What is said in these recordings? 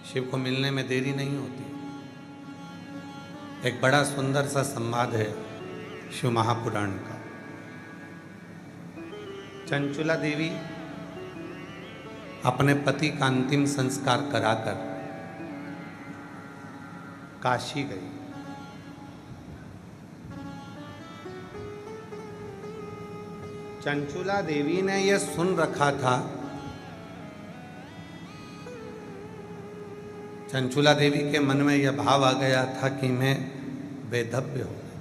शिव को मिलने में देरी नहीं होती। एक बड़ा सुंदर सा संवाद है शिव महापुराण का। चंचुला देवी अपने पति का अंतिम संस्कार कराकर काशी गई। चंचुला देवी ने यह सुन रखा था, चंचुला देवी के मन में यह भाव आ गया था कि मैं बेधव्य हो गई,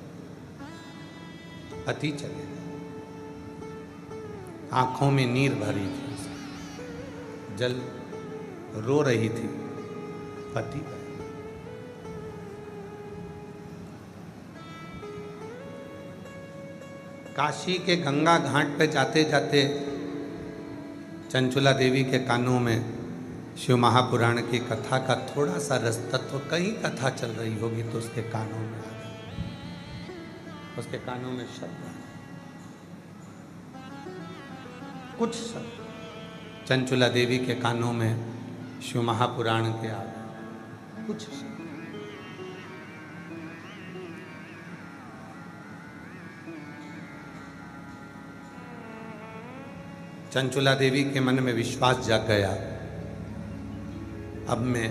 पति चले गए। आंखों में नीर भरी थी, जल रो रही थी, पति गए। काशी के गंगा घाट पे जाते जाते चंचुला देवी के कानों में शिव महापुराण की कथा का थोड़ा सा रस तत्व, कहीं कथा चल रही होगी तो उसके कानों में आ गया। उसके कानों में शब्द आ गए, कुछ शब्द चंचुला देवी के कानों में शिव महापुराण के आ गए, कुछ शब्द। चंचुला देवी के मन में विश्वास जाग गया, अब मैं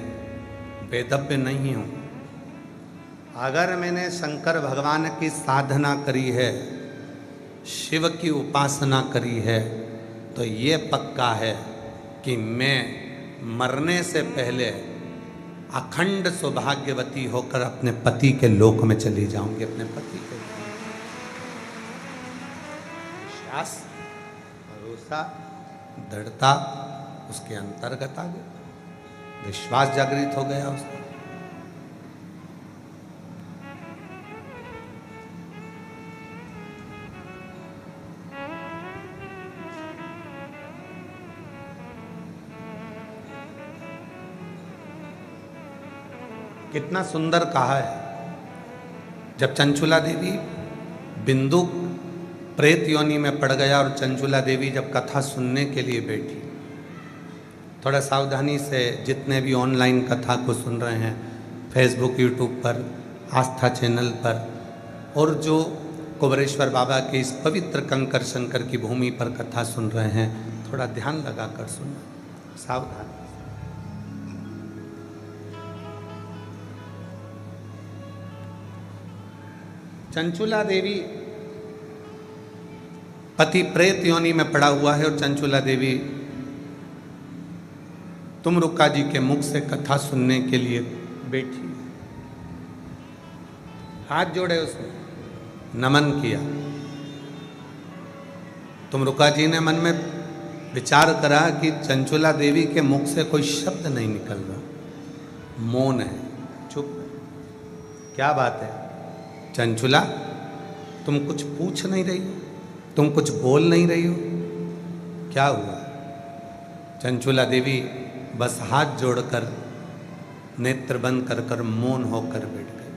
बेधव्य नहीं हूं। अगर मैंने शंकर भगवान की साधना करी है, शिव की उपासना करी है, तो ये पक्का है कि मैं मरने से पहले अखंड सौभाग्यवती होकर अपने पति के लोक में चली जाऊंगी। अपने पति के विश्वास, भरोसा, दृढ़ता उसके अंतर्गत आ गया, विश्वास जागृत हो गया उसका। कितना सुंदर कहा है। जब चंचुला देवी बिंदु प्रेत योनि में पड़ गया और चंचुला देवी जब कथा सुनने के लिए बैठी, थोड़ा सावधानी से जितने भी ऑनलाइन कथा को सुन रहे हैं, फेसबुक, यूट्यूब पर, आस्था चैनल पर, और जो कुबरेश्वर बाबा के इस पवित्र कंकर शंकर की भूमि पर कथा सुन रहे हैं, थोड़ा ध्यान लगा कर सुनना, सावधान। चंचुला देवी पति प्रेत योनि में पड़ा हुआ है और चंचुला देवी तुमरुका जी के मुख से कथा सुनने के लिए बैठी, हाथ जोड़े, उसने नमन किया। तुमरुका जी ने मन में विचार करा कि चंचुला देवी के मुख से कोई शब्द नहीं निकल रहा, मौन है, चुप। क्या बात है चंचुला, तुम कुछ पूछ नहीं रही हो, तुम कुछ बोल नहीं रही हो, क्या हुआ? चंचुला देवी बस हाथ जोड़कर नेत्र बंद कर कर मौन होकर बैठ गई।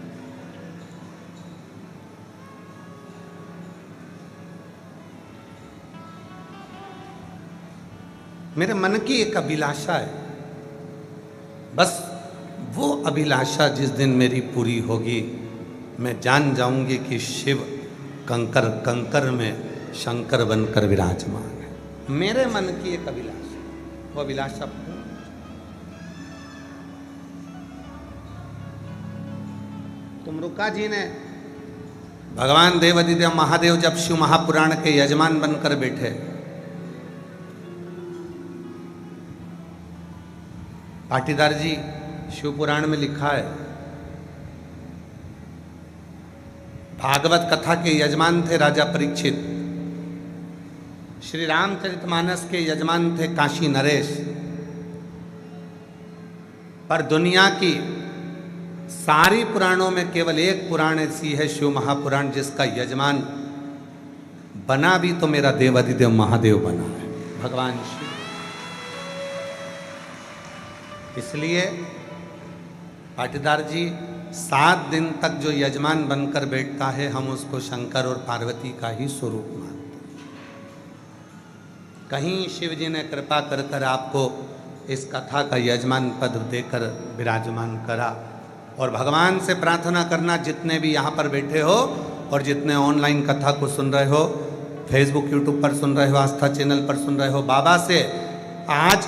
मेरे मन की एक अभिलाषा है, बस वो अभिलाषा जिस दिन मेरी पूरी होगी, मैं जान जाऊंगी कि शिव कंकर कंकर में शंकर बनकर विराजमान है। मेरे मन की एक अभिलाषा, वो अभिलाषा तुमरुका जी ने, भगवान देवाधिदेव महादेव जब शिव महापुराण के यजमान बनकर बैठे, पाटीदार जी शिव पुराण में लिखा है, भागवत कथा के यजमान थे राजा परीक्षित, श्री रामचरितमानस के यजमान थे काशी नरेश, पर दुनिया की सारी पुराणों में केवल एक पुराण ऐसी है, शिव महापुराण, जिसका यजमान बना भी तो मेरा देवाधिदेव महादेव बना है, भगवान शिव। इसलिए पाटीदार जी 7 दिन तक जो यजमान बनकर बैठता है, हम उसको शंकर और पार्वती का ही स्वरूप मानते हैं। कहीं शिव जी ने कृपा कर कर आपको इस कथा का यजमान पद देकर विराजमान करा। और भगवान से प्रार्थना करना, जितने भी यहाँ पर बैठे हो और जितने ऑनलाइन कथा को सुन रहे हो, फेसबुक यूट्यूब पर सुन रहे हो, आस्था चैनल पर सुन रहे हो, बाबा से आज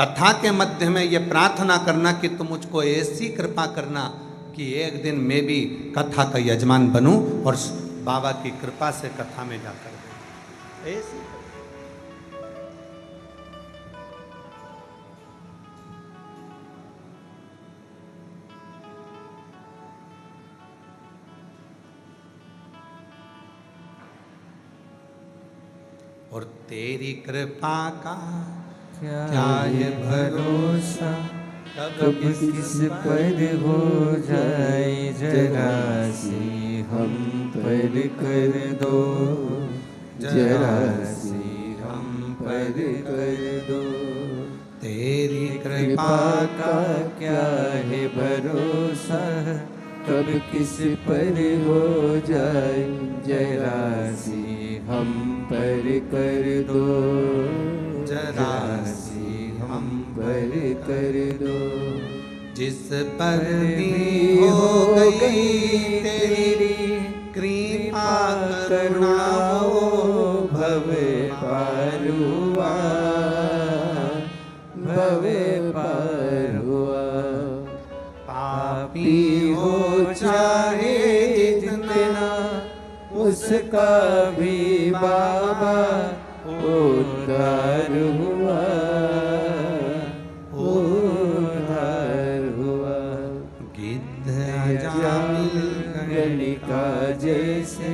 कथा के मध्य में ये प्रार्थना करना कि तुम मुझको ऐसी कृपा करना कि एक दिन मैं भी कथा का यजमान बनूं और बाबा की कृपा से कथा में जाकर ऐसी। और तेरी कृपा का क्या है भरोसा, कब किस पर हो जाए जरा सी हम पर कर दो, जरा सी हम पर कर दो। तेरी कृपा का क्या है भरोसा, कब किस पर हो जाए जरा सी हम पर कर दो, जरा सी हम पर कर दो। जिस पर भी हो गई तेरी कृपा करुणा, भव पार हुआ, भव पार हुआ। पापी हो चाहे जितना, उसका भी बाबा उद्धार हुआ, उद्धार हुआ। गिद्ध जामिल गणिका जैसे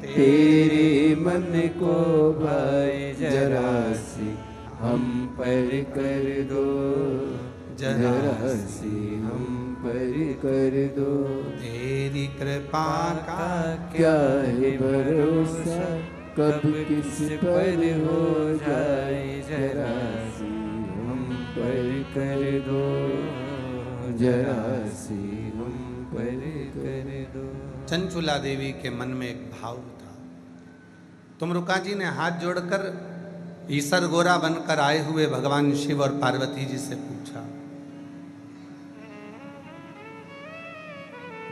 तेरे मन को भाई जरा सी हम पर कर दो, जरा सी हम पर कर दो। तेरी कृपा का क्या है भरोसा, कब किस पर हो जाए जरा सी हम पर कर दो, जरा सी हम पर कर दो। चंचुला देवी के मन में एक भाव था। तुमरुका जी ने हाथ जोड़कर ईसर गोरा बनकर आए हुए भगवान शिव और पार्वती जी से पूछा,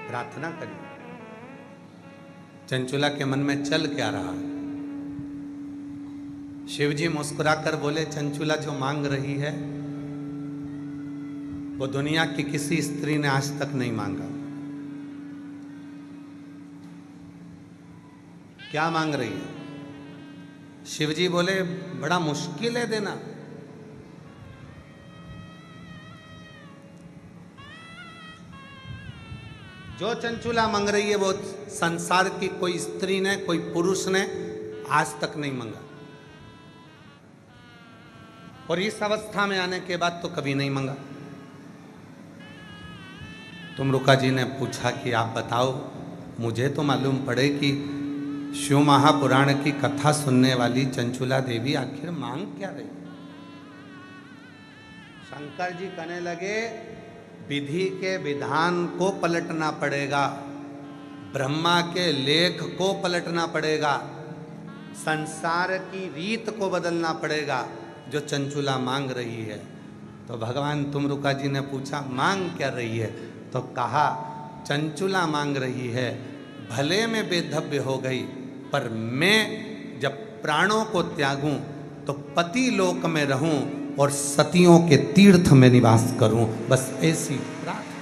प्रार्थना करी। चंचुला के मन में चल क्या रहा? शिव जी मुस्कुराकर बोले, चंचुला जो मांग रही है वो दुनिया की किसी स्त्री ने आज तक नहीं मांगा। क्या मांग रही है? शिव जी बोले, बड़ा मुश्किल है देना। जो चंचुला मांग रही है वो संसार की कोई स्त्री ने, कोई पुरुष ने आज तक नहीं मांगा, और इस अवस्था में आने के बाद तो कभी नहीं मांगा। तुमरुका जी ने पूछा कि आप बताओ, मुझे तो मालूम पड़े कि शिव महापुराण की कथा सुनने वाली चंचुला देवी आखिर मांग क्या रही? शंकर जी कहने लगे, विधि के विधान को पलटना पड़ेगा, ब्रह्मा के लेख को पलटना पड़ेगा, संसार की रीत को बदलना पड़ेगा जो चंचुला मांग रही है। तो भगवान तुमरुका जी ने पूछा, मांग क्या रही है? तो कहा, चंचुला मांग रही है, भले में बेधव्य हो गई, पर मैं जब प्राणों को त्यागूं तो पति लोक में रहूं और सतियों के तीर्थ में निवास करूं, बस ऐसी प्रार्थना।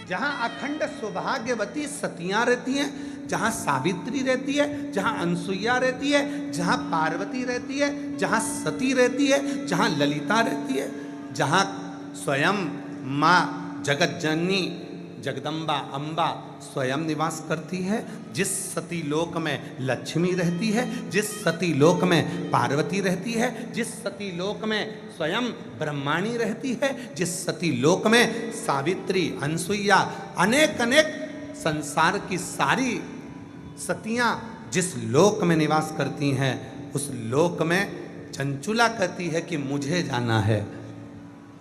जहां अखंड सौभाग्यवती सतियां रहती हैं, जहां सावित्री रहती है, जहां अनसुईया रहती है, जहां पार्वती रहती है, जहां सती रहती है, जहां ललिता रहती है, जहां स्वयं मां जगत जननी जगदम्बा अम्बा स्वयं निवास करती है, जिस सती लोक में लक्ष्मी रहती है, जिस सती लोक में पार्वती रहती है, जिस सती लोक में स्वयं ब्रह्माणी रहती है, जिस सती लोक में सावित्री अनसुईया अनेक अनेक संसार की सारी सतियां जिस लोक में निवास करती हैं, उस लोक में चंचुला कहती है कि मुझे जाना है,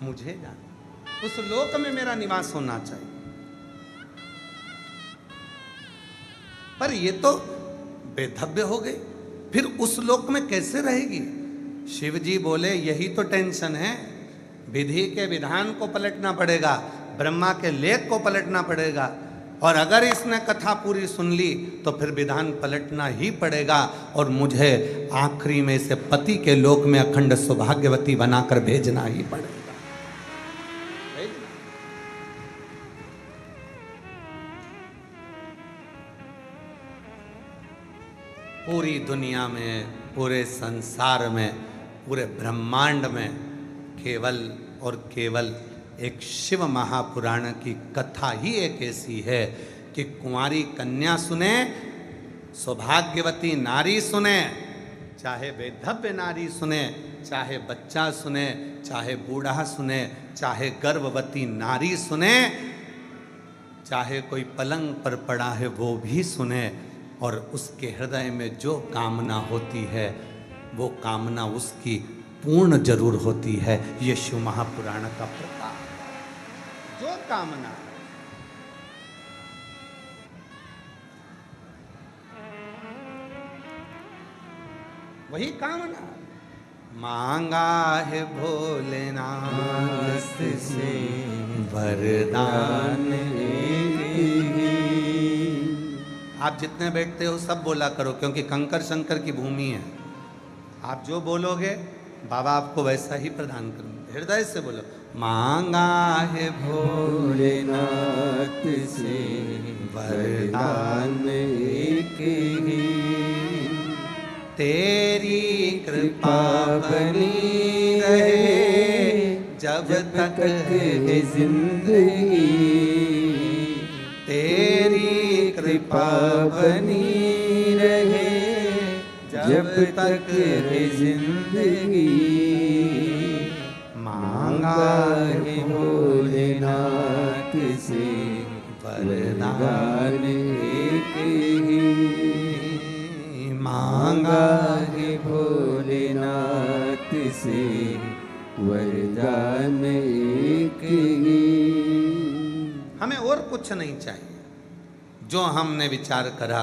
मुझे जाना, उस लोक में मेरा निवास होना चाहिए। पर ये तो बेधव्य हो गई, फिर उस लोक में कैसे रहेगी? शिव जी बोले यही तो टेंशन है, विधि के विधान को पलटना पड़ेगा, ब्रह्मा के लेख को पलटना पड़ेगा, और अगर इसने कथा पूरी सुन ली तो फिर विधान पलटना ही पड़ेगा, और मुझे आखिरी में से पति के लोक में अखंड सौभाग्यवती बनाकर भेजना ही पड़ेगा। पूरी दुनिया में, पूरे संसार में, पूरे ब्रह्मांड में केवल और केवल एक शिव महापुराण की कथा ही एक ऐसी है कि कुंवारी कन्या सुने, सौभाग्यवती नारी सुने, चाहे वैधव्य नारी सुने, चाहे बच्चा सुने, चाहे बूढ़ा सुने, चाहे गर्भवती नारी सुने, चाहे कोई पलंग पर पड़ा है वो भी सुने, और उसके हृदय में जो कामना होती है वो कामना उसकी पूर्ण जरूर होती है। ये शिव महापुराण का प्रताप है। जो कामना वही कामना मांगा है भोलेनाथ से वरदान। आप जितने बैठते हो सब बोला करो, क्योंकि कंकर शंकर की भूमि है। आप जो बोलोगे बाबा आपको वैसा ही प्रदान करेंगे। हृदय से बोलो, मांगा है भोलेनाथ से वरदान एक ही, तेरी कृपा बनी रहे जब तक है जिंदगी, तेरी कृपा बनी रहे जब तक है जिंदगी। मांगा है भोलेनाथ से वरदान एक ही, मांगा है भोलेनाथ से वरदान एक ही। हमें और कुछ नहीं चाहिए। जो हमने विचार करा,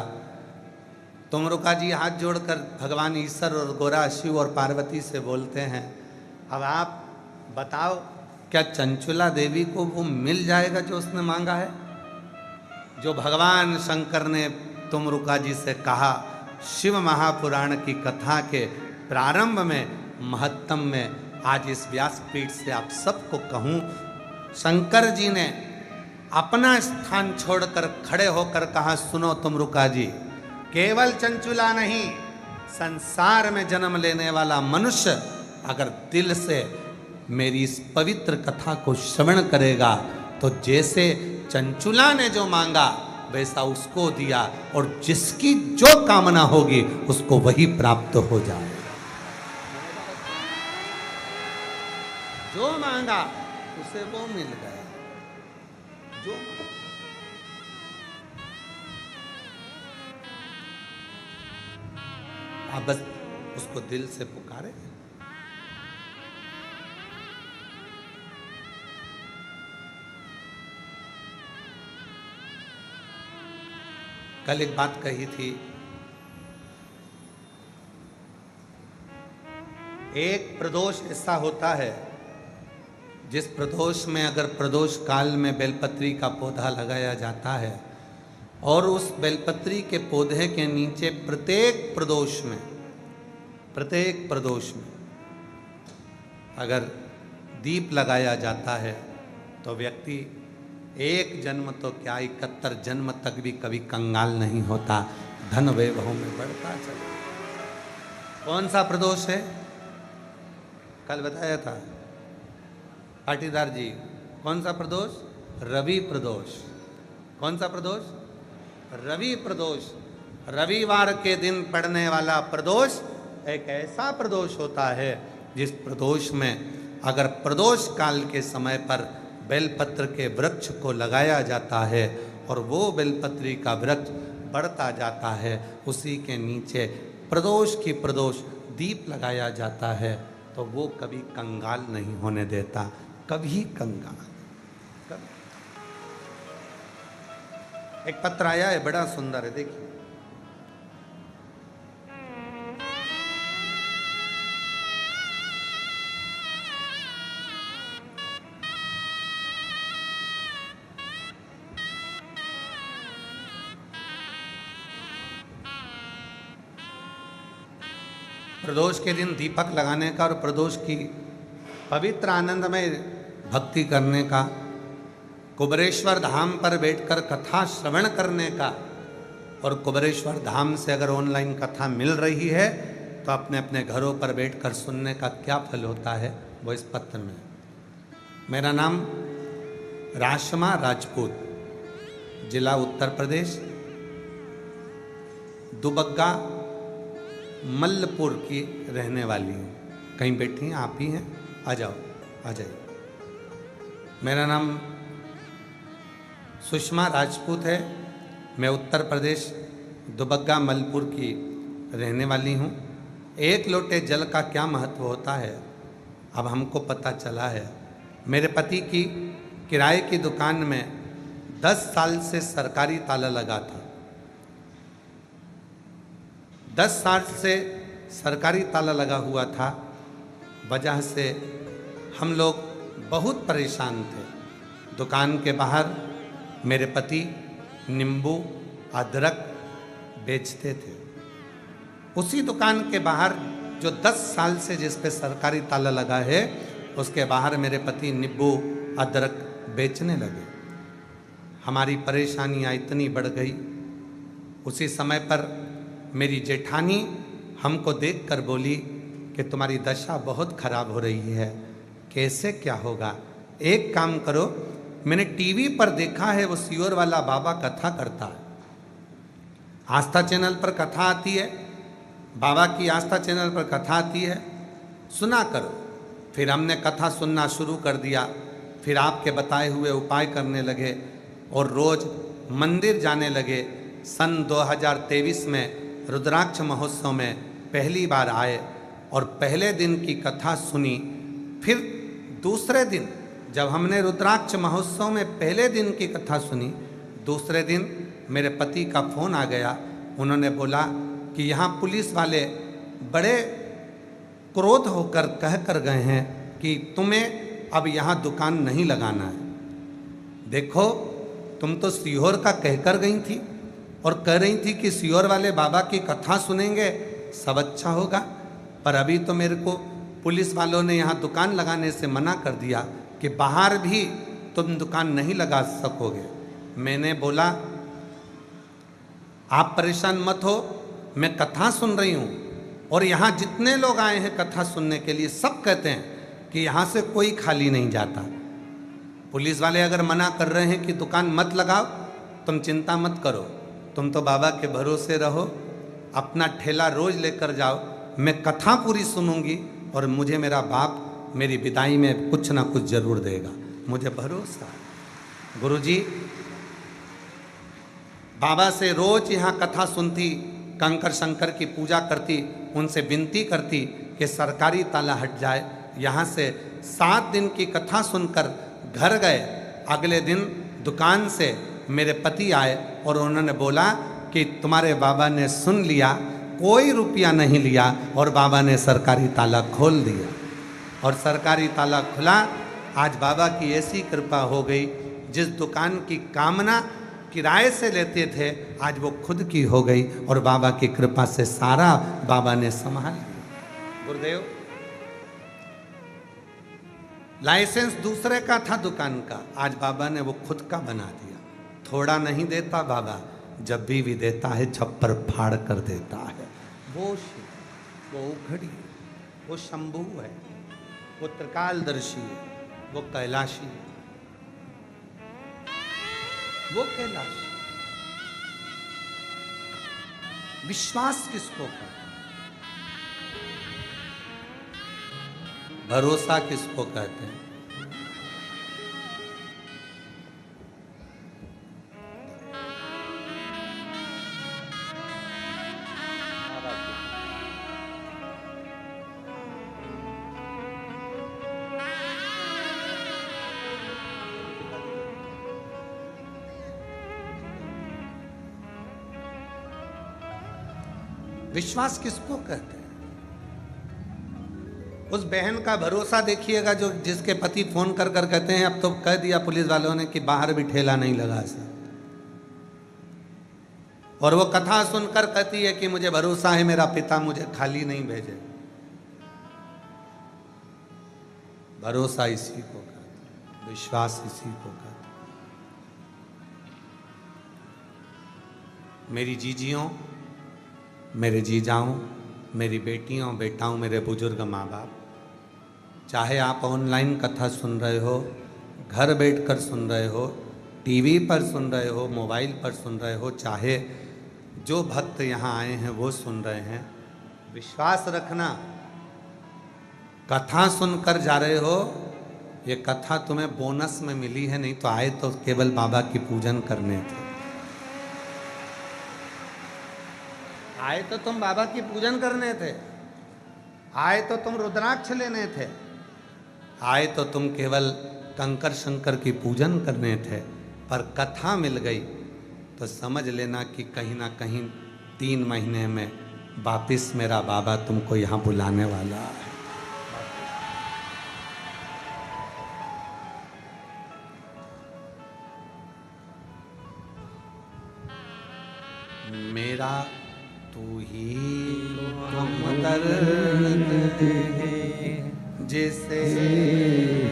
तुमरुका जी हाथ जोड़कर भगवान ईश्वर और गोरा शिव और पार्वती से बोलते हैं, अब आप बताओ क्या चंचुला देवी को वो मिल जाएगा जो उसने मांगा है? जो भगवान शंकर ने तुमरुका जी से कहा, शिव महापुराण की कथा के प्रारंभ में, महत्तम में, आज इस व्यासपीठ से आप सबको कहूं, शंकर जी ने अपना स्थान छोड़कर खड़े होकर कहा, सुनो तुमरुका जी, केवल चंचुला नहीं, संसार में जन्म लेने वाला मनुष्य अगर दिल से मेरी इस पवित्र कथा को श्रवण करेगा तो जैसे चंचुला ने जो मांगा वैसा उसको दिया, और जिसकी जो कामना होगी उसको वही प्राप्त हो जाएगा। जो मांगा उसे वो मिल गया। जो आप बस उसको दिल से पुकारे। कल एक बात कही थी, एक प्रदोष ऐसा होता है जिस प्रदोष में, अगर प्रदोष काल में बेलपत्री का पौधा लगाया जाता है और उस बेलपत्री के पौधे के नीचे प्रत्येक प्रदोष में अगर दीप लगाया जाता है तो व्यक्ति एक जन्म तो क्या 71 जन्म तक भी कभी कंगाल नहीं होता, धन वैभव में बढ़ता चला। कौन सा प्रदोष है? कल बताया था पाटीदार जी। कौन सा प्रदोष? रवि प्रदोष। कौन सा प्रदोष? रवि प्रदोष। रविवार के दिन पड़ने वाला प्रदोष एक ऐसा प्रदोष होता है जिस प्रदोष में अगर प्रदोष काल के समय पर बेलपत्र के वृक्ष को लगाया जाता है और वो बेलपत्री का वृक्ष बढ़ता जाता है, उसी के नीचे प्रदोष की प्रदोष दीप लगाया जाता है, तो वो कभी कंगाल नहीं होने देता, कभी कंगाल। कभी। एक पत्र आया है, बड़ा सुंदर है, देखिए। प्रदोष के दिन दीपक लगाने का और प्रदोष की पवित्र आनंदमय भक्ति करने का, कुबरेश्वर धाम पर बैठकर कथा श्रवण करने का, और कुबरेश्वर धाम से अगर ऑनलाइन कथा मिल रही है तो अपने अपने घरों पर बैठकर सुनने का क्या फल होता है वो इस पत्र में। मेरा नाम राशमा राजपूत, जिला उत्तर प्रदेश, दुबग्गा मल्लपुर की रहने वाली हूँ। कहीं बैठी हैं? आप ही हैं? आ जाओ, आ जाइए। मेरा नाम सुषमा राजपूत है। मैं उत्तर प्रदेश दुबग्गा मल्लपुर की रहने वाली हूँ। एक लोटे जल का क्या महत्व होता है अब हमको पता चला है। मेरे पति की किराए की दुकान में 10 साल से सरकारी ताला लगा था। 10 साल से सरकारी ताला लगा हुआ था, वजह से हम लोग बहुत परेशान थे। दुकान के बाहर मेरे पति नींबू अदरक बेचते थे। उसी दुकान के बाहर जो 10 साल से जिस पे सरकारी ताला लगा है, उसके बाहर मेरे पति नींबू अदरक बेचने लगे। हमारी परेशानियाँ इतनी बढ़ गई। उसी समय पर मेरी जेठानी हमको देखकर बोली कि तुम्हारी दशा बहुत खराब हो रही है, कैसे क्या होगा? एक काम करो, मैंने टीवी पर देखा है वो सियोर वाला बाबा कथा करता है, आस्था चैनल पर कथा आती है, बाबा की आस्था चैनल पर कथा आती है, सुना करो। फिर हमने कथा सुनना शुरू कर दिया। फिर आपके बताए हुए उपाय करने लगे और रोज़ मंदिर जाने लगे। सन 2023 में रुद्राक्ष महोत्सव में पहली बार आए और पहले दिन की कथा सुनी। फिर दूसरे दिन जब हमने रुद्राक्ष महोत्सव में पहले दिन की कथा सुनी, दूसरे दिन मेरे पति का फ़ोन आ गया। उन्होंने बोला कि यहाँ पुलिस वाले बड़े क्रोध होकर कह कर गए हैं कि तुम्हें अब यहाँ दुकान नहीं लगाना है। देखो, तुम तो सीहोर का कहकर गई थी और कह रही थी कि सीहोर वाले बाबा की कथा सुनेंगे सब अच्छा होगा, पर अभी तो मेरे को पुलिस वालों ने यहाँ दुकान लगाने से मना कर दिया कि बाहर भी तुम दुकान नहीं लगा सकोगे। मैंने बोला आप परेशान मत हो, मैं कथा सुन रही हूँ और यहाँ जितने लोग आए हैं कथा सुनने के लिए सब कहते हैं कि यहाँ से कोई खाली नहीं जाता। पुलिस वाले अगर मना कर रहे हैं कि दुकान मत लगाओ, तुम चिंता मत करो, तुम तो बाबा के भरोसे रहो, अपना ठेला रोज लेकर जाओ, मैं कथा पूरी सुनूंगी और मुझे मेरा बाप मेरी विदाई में कुछ ना कुछ जरूर देगा, मुझे भरोसा है। गुरुजी बाबा से रोज यहाँ कथा सुनती, कंकर शंकर की पूजा करती, उनसे विनती करती कि सरकारी ताला हट जाए। यहाँ से 7 दिन की कथा सुनकर घर गए। अगले दिन दुकान से मेरे पति आए और उन्होंने बोला कि तुम्हारे बाबा ने सुन लिया, कोई रुपया नहीं लिया और बाबा ने सरकारी ताला खोल दिया। और सरकारी ताला खुला। आज बाबा की ऐसी कृपा हो गई, जिस दुकान की कामना किराए से लेते थे आज वो खुद की हो गई और बाबा की कृपा से सारा बाबा ने संभाल लिया। गुरुदेव, लाइसेंस दूसरे का था दुकान का, आज बाबा ने वो खुद का बना दिया। थोड़ा नहीं देता बाबा, जब भी देता है छप्पर फाड़ कर देता है। वो शिव, वो उघड़ी, वो शंभू है, वो त्रिकालदर्शी है, वो कैलाशी है, वो कैलाशी। विश्वास किसको कहते हैं? भरोसा किसको कहते हैं? विश्वास किसको कहते हैं? उस बहन का भरोसा देखिएगा जो जिसके पति फोन कर कर कहते हैं अब तो कह दिया पुलिस वालों ने कि बाहर भी ठेला नहीं लगा सकते, और वो कथा सुनकर कहती है कि मुझे भरोसा है मेरा पिता मुझे खाली नहीं भेजे। भरोसा इसी को कहते, विश्वास इसी को कहते। मेरी जीजियों, मेरे जीजाओं, मेरी बेटियों, बेटाओं, मेरे बुजुर्ग माँ बाप, चाहे आप ऑनलाइन कथा सुन रहे हो, घर बैठकर सुन रहे हो, टीवी पर सुन रहे हो, मोबाइल पर सुन रहे हो, चाहे जो भक्त यहाँ आए हैं वो सुन रहे हैं, विश्वास रखना, कथा सुनकर जा रहे हो, ये कथा तुम्हें बोनस में मिली है, नहीं तो आए तो केवल बाबा की पूजन करने थे। आए तो तुम बाबा की पूजन करने थे, आए तो तुम रुद्राक्ष लेने थे, आए तो तुम केवल कंकर शंकर की पूजन करने थे, पर कथा मिल गई तो समझ लेना कि कहीं ना कहीं 3 महीने में वापिस मेरा बाबा तुमको यहाँ बुलाने वाला है। मेरा तू ही तुम दर्द है जिसे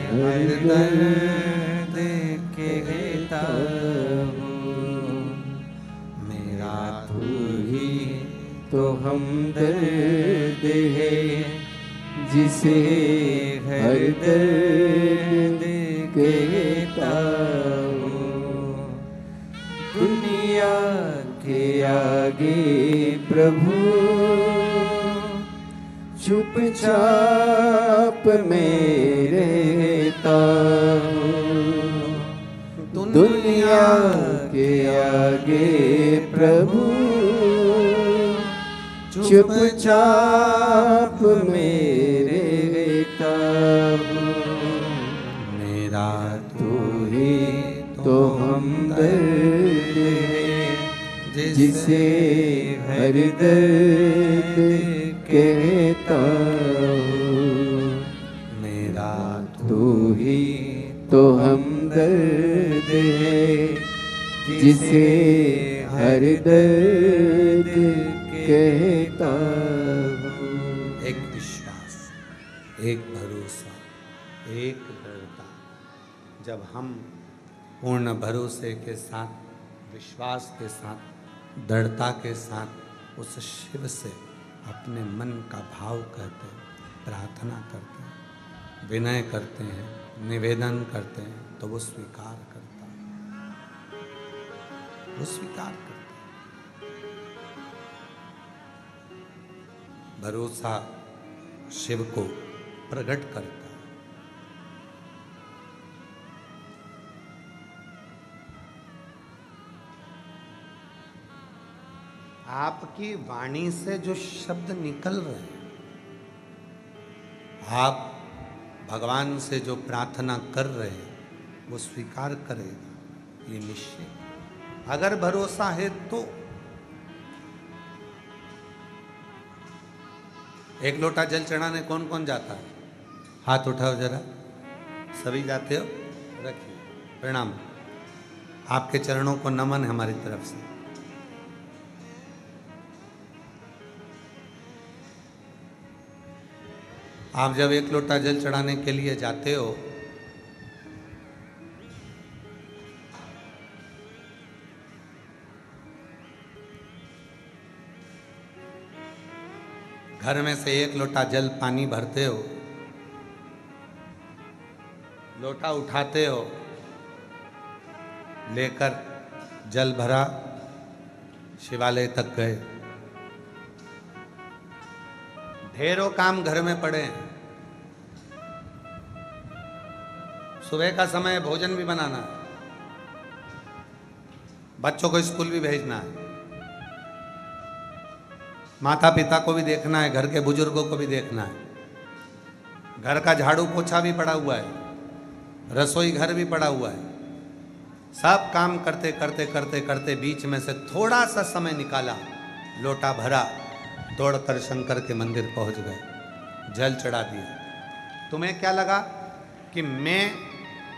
हर दर्द कहता हूँ, मेरा तू ही तो हमदर्द है जिसे हर दर्द कहता हूँ। दुनिया के आगे प्रभु चुपचाप मैं रहता हूँ। दुनिया के आगे प्रभु चुपचाप मैं रहता हूँ। मेरा तू ही तो हमदर्द है जिसे हर दर्द कहता हूँ। मेरा तू ही तो हमदर्द है जिसे हर दर्द कहता हूँ। एक विश्वास, एक भरोसा, एक दृढ़ता। जब हम पूर्ण भरोसे के साथ, विश्वास के साथ, दृढ़ता के साथ उस शिव से अपने मन का भाव कहते हैं, प्रार्थना करते हैं, विनय करते हैं, निवेदन करते हैं, तो वो स्वीकार करता है, वो स्वीकार करता है। भरोसा शिव को प्रकट करता है। आपकी वाणी से जो शब्द निकल रहे हैं, आप भगवान से जो प्रार्थना कर रहे हैं, वो स्वीकार करेगा, ये निश्चय। अगर भरोसा है तो एक लोटा जल चढ़ाने कौन कौन जाता है? हाथ उठाओ जरा, सभी जाते हो? रखिए, प्रणाम। आपके चरणों को नमन है हमारी तरफ से। आप जब एक लोटा जल चढ़ाने के लिए जाते हो, घर में से एक लोटा जल पानी भरते हो, लोटा उठाते हो, लेकर जल भरा, शिवालय तक गए। ढेरों काम घर में पड़े हैं। सुबह का समय भोजन भी बनाना है, बच्चों को स्कूल भी भेजना है, माता पिता को भी देखना है, घर के बुजुर्गों को भी देखना है, घर का झाड़ू पोछा भी पड़ा हुआ है, रसोई घर भी पड़ा हुआ है। सब काम करते करते करते करते बीच में से थोड़ा सा समय निकाला, लोटा भरा, दौड़कर शंकर के मंदिर पहुंच गए, जल चढ़ा दिया। तुम्हें क्या लगा कि मैं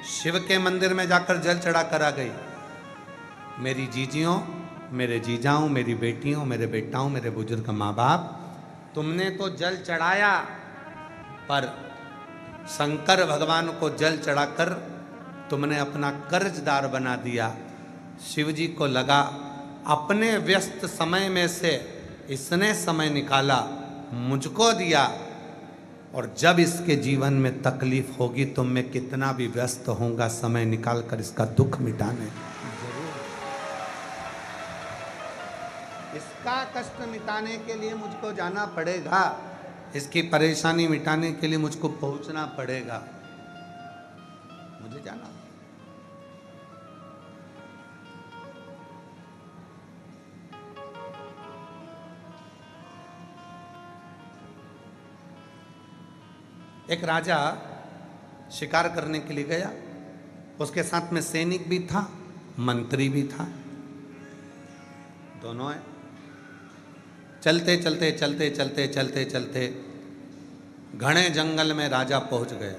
शिव के मंदिर में जाकर जल चढ़ा कर आ गई? मेरी जीजियों, मेरे जीजाओं, मेरी बेटियों, मेरे बेटाओं, मेरे बुजुर्ग माँ बाप, तुमने तो जल चढ़ाया, पर शंकर भगवान को जल चढ़ाकर तुमने अपना कर्जदार बना दिया। शिव जी को लगा अपने व्यस्त समय में से इसने समय निकाला, मुझको दिया, और जब इसके जीवन में तकलीफ होगी तो मैं कितना भी व्यस्त होऊंगा, समय निकाल कर इसका दुख मिटाने इसका कष्ट मिटाने के लिए मुझको जाना पड़ेगा, इसकी परेशानी मिटाने के लिए मुझको पहुंचना पड़ेगा, मुझे जाना। एक राजा शिकार करने के लिए गया, उसके साथ में सैनिक भी था, मंत्री भी था, दोनों है। चलते चलते चलते चलते चलते चलते घने जंगल में राजा पहुंच गया।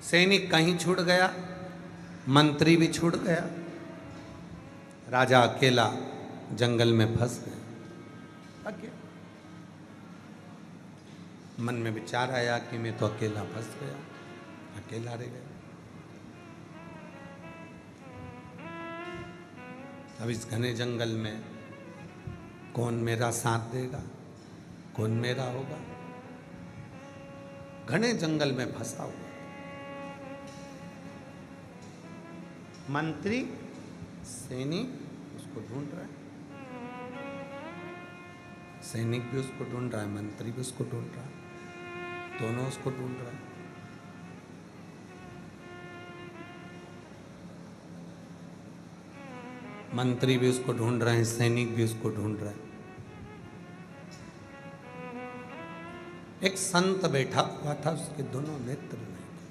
सैनिक कहीं छूट गया, मंत्री भी छूट गया, राजा अकेला जंगल में फंस गया। मन में विचार आया कि मैं तो अकेला फंस गया, अकेला रह गया। अब इस घने जंगल में कौन मेरा साथ देगा, कौन मेरा होगा? घने जंगल में फंसा हुआ मंत्री सैनिक उसको ढूंढ रहा है, सैनिक भी उसको ढूंढ रहा है, मंत्री भी उसको ढूंढ रहा है, दोनों उसको ढूंढ रहा है। मंत्री भी उसको ढूंढ रहे हैं, सैनिक भी उसको ढूंढ रहे हैं। एक संत बैठा हुआ था, उसके दोनों नेत्र नहीं थे।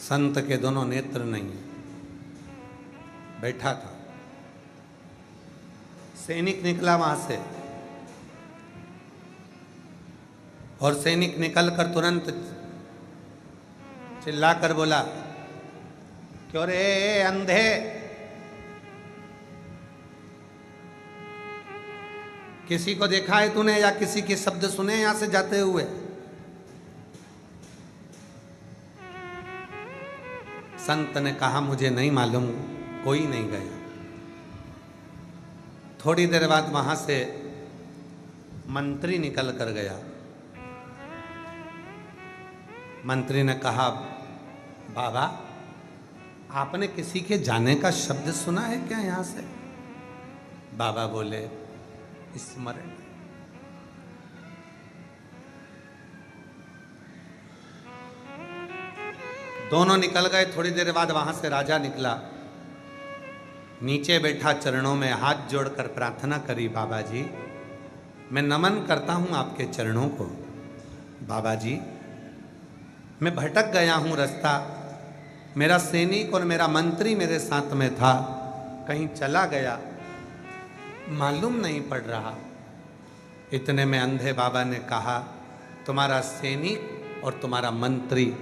संत के दोनों नेत्र नहीं है, बैठा था। सैनिक निकला वहां से और सैनिक निकलकर तुरंत चिल्लाकर बोला, क्यों रे अंधे, किसी को देखा है तूने या किसी के शब्द सुने यहां से जाते हुए? संत ने कहा, मुझे नहीं मालूम, कोई नहीं गया। थोड़ी देर बाद वहां से मंत्री निकल कर गया। मंत्री ने कहा, बाबा आपने किसी के जाने का शब्द सुना है क्या यहां से? बाबा बोले, स्मरण। दोनों निकल गए। थोड़ी देर बाद वहां से राजा निकला, नीचे बैठा, चरणों में हाथ जोड़कर प्रार्थना करी, बाबा जी मैं नमन करता हूं आपके चरणों को। बाबा जी मैं भटक गया हूं रास्ता, मेरा सैनिक और मेरा मंत्री मेरे साथ में था, कहीं चला गया, मालूम नहीं पड़ रहा। इतने में अंधे बाबा ने कहा, तुम्हारा सैनिक और तुम्हारा मंत्री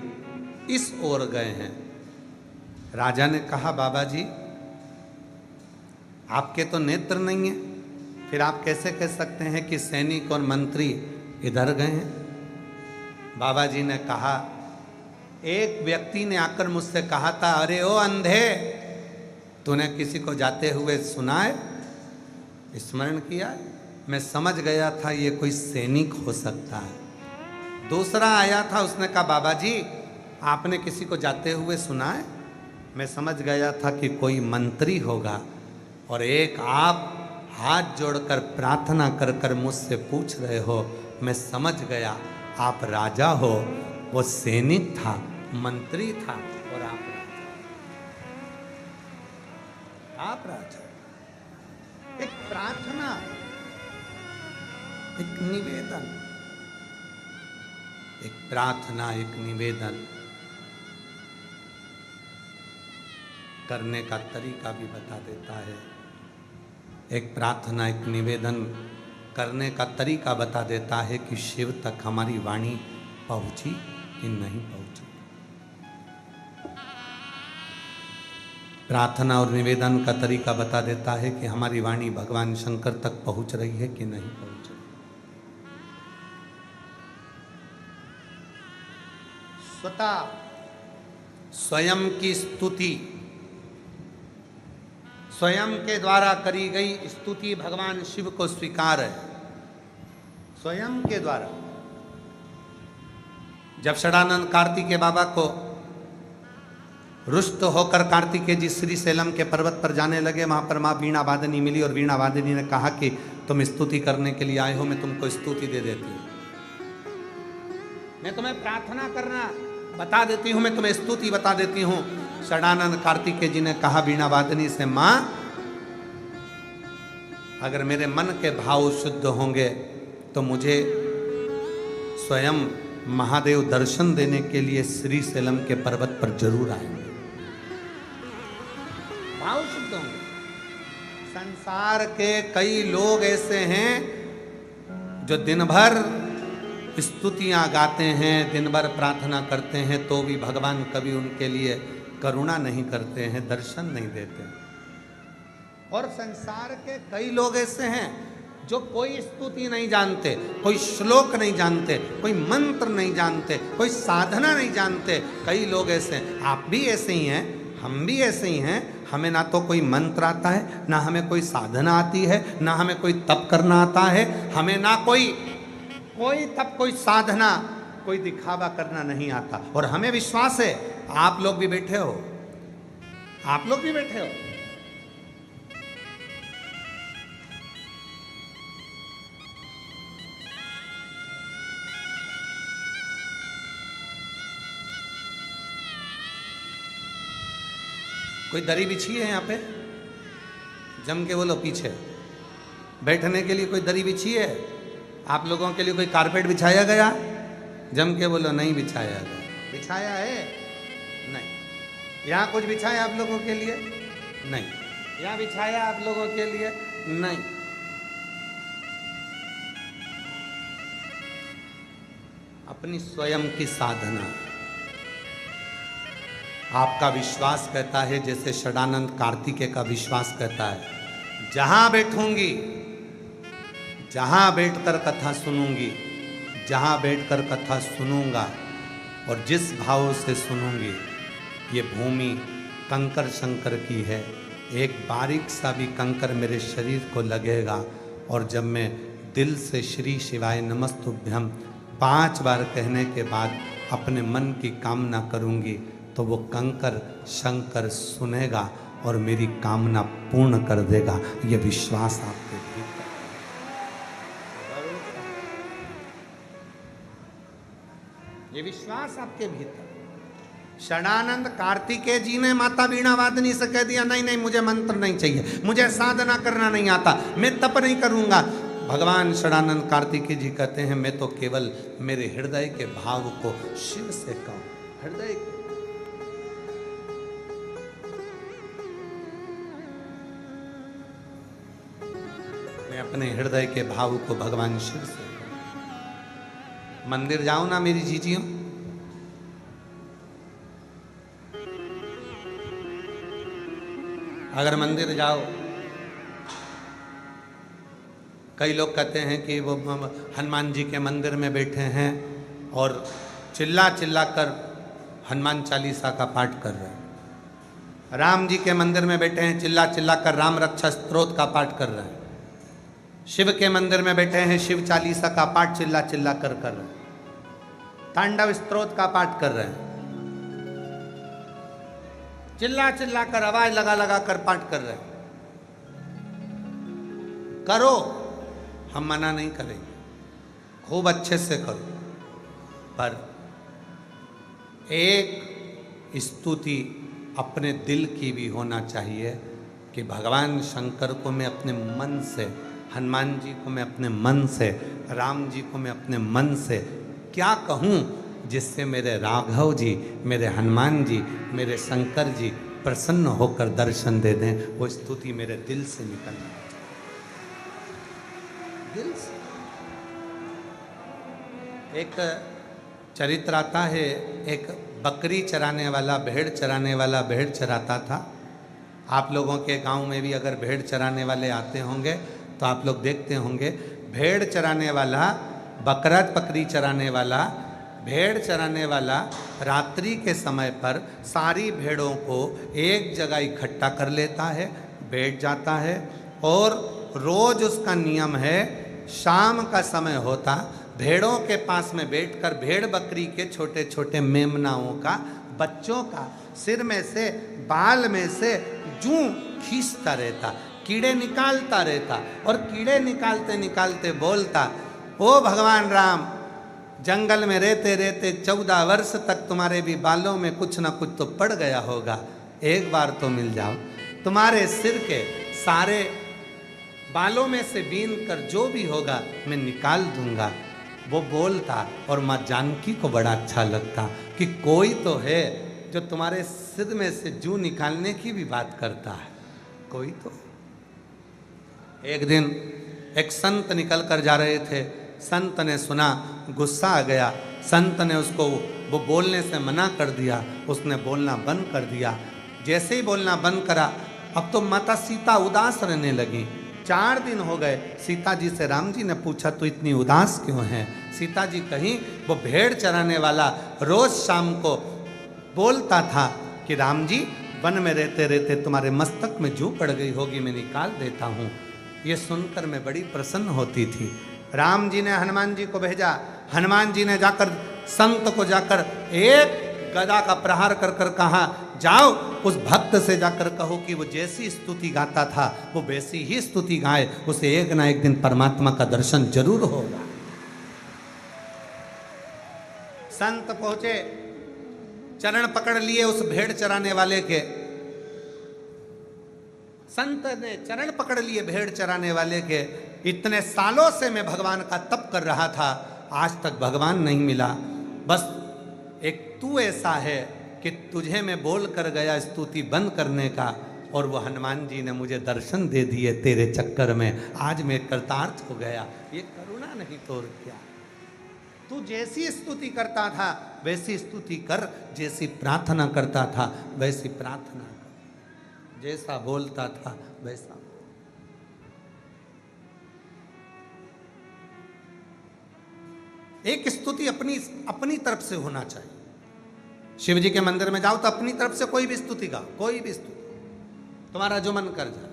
इस ओर गए हैं। राजा ने कहा, बाबा जी आपके तो नेत्र नहीं है, फिर आप कैसे कह सकते हैं कि सैनिक और मंत्री इधर गए हैं? बाबा जी ने कहा, एक व्यक्ति ने आकर मुझसे कहा था, अरे ओ अंधे, तूने किसी को जाते हुए सुना है, स्मरण किया? मैं समझ गया था ये कोई सैनिक हो सकता है। दूसरा आया था, उसने कहा, बाबा जी आपने किसी को जाते हुए सुना है? मैं समझ गया था कि कोई मंत्री होगा। और एक आप हाथ जोड़कर प्रार्थना कर कर मुझसे पूछ रहे हो, मैं समझ गया आप राजा हो। वो सैनिक था, मंत्री था, और आप राजा। एक प्रार्थना, एक निवेदन, एक प्रार्थना, एक निवेदन करने का तरीका भी बता देता है। एक प्रार्थना, एक निवेदन करने का तरीका बता देता है कि शिव तक हमारी वाणी पहुंची कि नहीं पहुंची। प्रार्थना और निवेदन का तरीका बता देता है कि हमारी वाणी भगवान शंकर तक पहुंच रही है कि नहीं पहुंच रही। स्वतः स्वयं की स्तुति, स्वयं के द्वारा करी गई स्तुति भगवान शिव को स्वीकार है, स्वयं के द्वारा। जब षडानंद कार्तिकेय बाबा को रुष्ट होकर कार्तिकेय जी श्रीशैलम के पर्वत पर जाने लगे, वहां पर माँ वीणा वादनी मिली और वीणा वादनी ने कहा कि तुम स्तुति करने के लिए आए हो, मैं तुमको स्तुति दे देती हूं, मैं तुम्हें प्रार्थना करना बता देती हूं, मैं तुम्हें स्तुति बता देती हूं। षडानंद कार्तिकेय जी ने कहा वीणा वादनी से, मां अगर मेरे मन के भाव शुद्ध होंगे तो मुझे स्वयं महादेव दर्शन देने के लिए श्रीशैलम के पर्वत पर जरूर आएंगे। भाव शुद्ध होंगे। संसार के कई लोग ऐसे हैं जो दिन भर स्तुतियां गाते हैं, दिन भर प्रार्थना करते हैं, तो भी भगवान कभी उनके लिए करुणा नहीं करते हैं, दर्शन नहीं देते। और संसार के कई लोग ऐसे हैं जो कोई स्तुति नहीं जानते, कोई श्लोक नहीं जानते, कोई मंत्र नहीं जानते, कोई साधना नहीं जानते। कई लोग ऐसे हैं, आप भी ऐसे ही हैं, हम भी ऐसे ही हैं। हमें ना तो कोई मंत्र आता है, ना हमें कोई साधना आती है, ना हमें कोई तप करना आता है, हमें ना कोई तप, कोई साधना, कोई दिखावा करना नहीं आता। और हमें विश्वास है आप लोग भी बैठे हो, आप लोग भी बैठे हो। कोई दरी बिछी है यहाँ पे? जम के बोलो पीछे। बैठने के लिए कोई दरी बिछी है? आप लोगों के लिए कोई कारपेट बिछाया गया? जम के बोलो नहीं बिछाया गया। बिछाया है? नहीं। यहाँ कुछ बिछाया आप लोगों के लिए? नहीं। यहाँ बिछाया आप लोगों के लिए? नहीं। अपनी स्वयं की साधना। आपका विश्वास कहता है, जैसे षडानंद कार्तिकेय का विश्वास कहता है, जहां बैठूंगी, जहां बैठकर कथा सुनूंगी, जहां बैठकर कथा सुनूंगा और जिस भाव से सुनूंगी, ये भूमि कंकर शंकर की है। एक बारीक सा भी कंकर मेरे शरीर को लगेगा और जब मैं दिल से श्री शिवाय नमस्तुभ्यम 5 बार कहने के बाद अपने मन की कामना करूंगी, तो वो कंकर शंकर सुनेगा और मेरी कामना पूर्ण कर देगा। ये विश्वास आपके भीतर, ये विश्वास आपके भीतर। षडानंद कार्तिकेय जी ने माता वीणा वादनी से कह दिया, नहीं नहीं मुझे मंत्र नहीं चाहिए, मुझे साधना करना नहीं आता, मैं तप नहीं करूंगा। भगवान षडानंद कार्तिकेय जी कहते हैं, मैं तो केवल मेरे हृदय के भाव को शिव से कहूं, हृदय के। मैं अपने हृदय के भाव को भगवान शिव से कहूं। मंदिर जाओ ना मेरी जीजियों, अगर मंदिर जाओ, कई लोग कहते हैं कि वो हनुमान जी के मंदिर में बैठे हैं और चिल्ला चिल्ला कर हनुमान चालीसा का पाठ कर रहे हैं। राम जी के मंदिर में बैठे हैं, चिल्ला चिल्ला कर राम रक्षा स्तोत्र का पाठ कर रहे हैं। शिव के मंदिर में बैठे हैं, शिव चालीसा का पाठ चिल्ला चिल्ला कर रहे हैं। तांडव स्तोत्र का पाठ कर रहे हैं, चिल्ला चिल्ला कर आवाज लगा लगा कर पाठ कर रहे हैं। करो, हम मना नहीं करेंगे, खूब अच्छे से करो, पर एक स्तुति अपने दिल की भी होना चाहिए कि भगवान शंकर को मैं अपने मन से, हनुमान जी को मैं अपने मन से, राम जी को मैं अपने मन से क्या कहूँ जिससे मेरे राघव जी, मेरे हनुमान जी, मेरे शंकर जी प्रसन्न होकर दर्शन दे दें। वो स्तुति मेरे दिल से निकलना, दिल से। एक चरित्र आता है, एक बकरी चराने वाला, भेड़ चराने वाला भेड़ चराता था। आप लोगों के गांव में भी अगर भेड़ चराने वाले आते होंगे तो आप लोग देखते होंगे, भेड़ चराने वाला, बकरा बकरी चराने वाला भेड़ चराने वाला रात्रि के समय पर सारी भेड़ों को एक जगह इकट्ठा कर लेता है, बैठ जाता है, और रोज उसका नियम है शाम का समय होता भेड़ों के पास में बैठकर भेड़ बकरी के छोटे छोटे मेमनाओं का, बच्चों का सिर में से, बाल में से जूं खींचता रहता, कीड़े निकालता रहता, और कीड़े निकालते निकालते बोलता, ओ भगवान राम, जंगल में रहते रहते 14 वर्ष तक तुम्हारे भी बालों में कुछ ना कुछ तो पड़ गया होगा, एक बार तो मिल जाओ, तुम्हारे सिर के सारे बालों में से बीन कर जो भी होगा मैं निकाल दूंगा। वो बोलता और माँ जानकी को बड़ा अच्छा लगता कि कोई तो है जो तुम्हारे सिर में से जूं निकालने की भी बात करता है, कोई तो। एक दिन एक संत निकल कर जा रहे थे, संत ने सुना, गुस्सा आ गया, संत ने उसको वो बोलने से मना कर दिया, उसने बोलना बंद कर दिया। जैसे ही बोलना बंद करा, अब तो माता सीता उदास रहने लगी। 4 दिन हो गए, सीता जी से राम जी ने पूछा तो इतनी उदास क्यों है? सीता जी कहीं वो भेड़ चराने वाला रोज शाम को बोलता था कि राम जी वन में रहते रहते तुम्हारे मस्तक में जूं पड़ गई होगी, मैं निकाल देता हूँ। ये सुनकर मैं बड़ी प्रसन्न होती थी। राम जी ने हनुमान जी को भेजा, हनुमान जी ने जाकर संत को जाकर एक गदा का प्रहार कर कर कहा, जाओ उस भक्त से जाकर कहो कि वो जैसी स्तुति गाता था वो वैसी ही स्तुति गाए, उसे एक ना एक दिन परमात्मा का दर्शन जरूर होगा। संत पहुंचे, चरण पकड़ लिए उस भेड़ चराने वाले के, संत ने चरण पकड़ लिए भेड़ चराने वाले के। इतने सालों से मैं भगवान का तप कर रहा था, आज तक भगवान नहीं मिला, बस एक तू ऐसा है कि तुझे मैं बोल कर गया स्तुति बंद करने का, और वो हनुमान जी ने मुझे दर्शन दे दिए तेरे चक्कर में, आज मैं कृतार्थ हो गया। ये करुणा नहीं तो और क्या? तू जैसी स्तुति करता था वैसी स्तुति कर, जैसी प्रार्थना करता था वैसी प्रार्थना कर, जैसा बोलता था वैसा। एक स्तुति अपनी तरफ से होना चाहिए। शिव जी के मंदिर में जाओ तो अपनी तरफ से कोई भी स्तुति गाओ, कोई भी स्तुति, तुम्हारा जो मन कर जाए।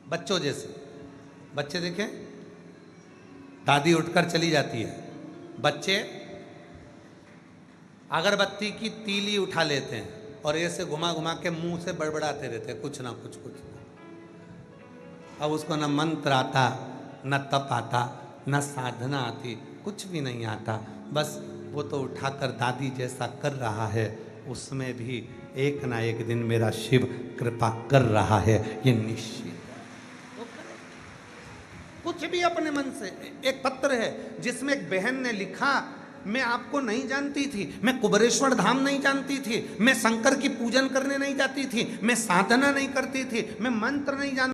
बच्चों जैसे, बच्चे देखें, दादी उठकर चली जाती है, बच्चे अगरबत्ती की तीली उठा लेते हैं और ऐसे घुमा घुमा के मुंह से बड़बड़ाते रहते हैं कुछ ना कुछ कुछ ना। अब उसको न मंत्र आता, न तप आता, न साधना आती, कुछ भी नहीं आता, बस वो तो उठाकर दादी जैसा कर रहा है, उसमें भी एक ना एक दिन मेरा शिव कृपा कर रहा है, ये निश्चित है। तो कुछ भी अपने मन से। एक पत्र है जिसमें एक बहन ने लिखा, मैं आपको नहीं जानती थी, मैं कुबेरेश्वर धाम नहीं जानती थी, मैं शंकर की पूजन करने नहीं जाती थी, मैं साधना नहीं करती थी, मैं मंत्र नहीं जानती